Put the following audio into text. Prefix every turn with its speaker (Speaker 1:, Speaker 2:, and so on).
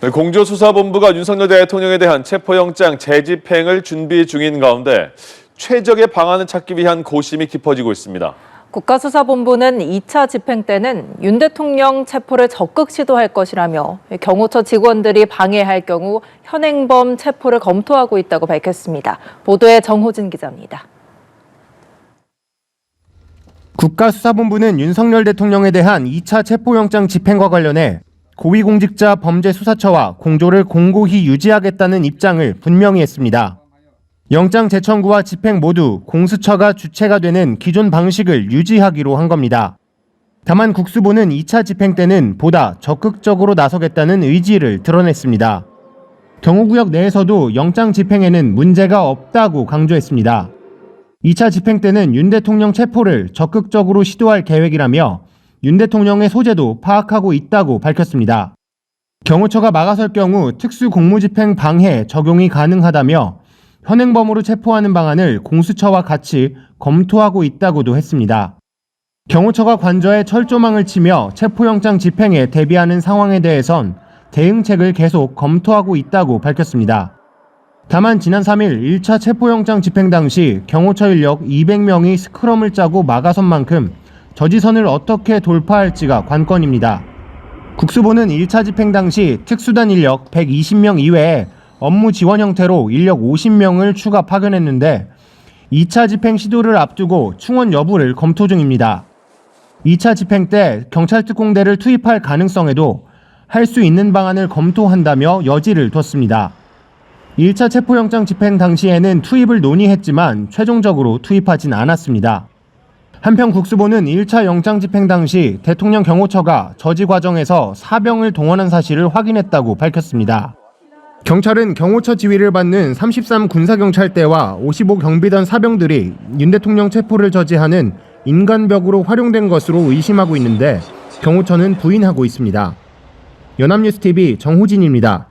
Speaker 1: 공조수사본부가 윤석열 대통령에 대한 체포영장 재집행을 준비 중인 가운데 최적의 방안을 찾기 위한 고심이 깊어지고 있습니다.
Speaker 2: 국가수사본부는 2차 집행 때는 윤 대통령 체포를 적극 시도할 것이라며 경호처 직원들이 방해할 경우 현행범 체포를 검토하고 있다고 밝혔습니다. 보도에 정호진 기자입니다.
Speaker 3: 국가수사본부는 윤석열 대통령에 대한 2차 체포영장 집행과 관련해 고위공직자 범죄수사처와 공조를 공고히 유지하겠다는 입장을 분명히 했습니다. 영장 재청구와 집행 모두 공수처가 주체가 되는 기존 방식을 유지하기로 한 겁니다. 다만 국수본은 2차 집행 때는 보다 적극적으로 나서겠다는 의지를 드러냈습니다. 경호구역 내에서도 영장 집행에는 문제가 없다고 강조했습니다. 2차 집행 때는 윤 대통령 체포를 적극적으로 시도할 계획이라며 윤 대통령의 소재도 파악하고 있다고 밝혔습니다. 경호처가 막아설 경우 특수공무집행 방해 적용이 가능하다며 현행범으로 체포하는 방안을 공수처와 같이 검토하고 있다고도 했습니다. 경호처가 관저에 철조망을 치며 체포영장 집행에 대비하는 상황에 대해선 대응책을 계속 검토하고 있다고 밝혔습니다. 다만 지난 3일 1차 체포영장 집행 당시 경호처 인력 200명이 스크럼을 짜고 막아선 만큼 저지선을 어떻게 돌파할지가 관건입니다. 국수본은 1차 집행 당시 특수단 인력 120명 이외에 업무 지원 형태로 인력 50명을 추가 파견했는데 2차 집행 시도를 앞두고 충원 여부를 검토 중입니다. 2차 집행 때 경찰특공대를 투입할 가능성에도 할 수 있는 방안을 검토한다며 여지를 뒀습니다. 1차 체포영장 집행 당시에는 투입을 논의했지만 최종적으로 투입하진 않았습니다. 한편 국수본은 1차 영장 집행 당시 대통령 경호처가 저지 과정에서 사병을 동원한 사실을 확인했다고 밝혔습니다. 경찰은 경호처 지휘를 받는 33 군사경찰대와 55 경비단 사병들이 윤 대통령 체포를 저지하는 인간벽으로 활용된 것으로 의심하고 있는데 경호처는 부인하고 있습니다. 연합뉴스TV 정호진입니다.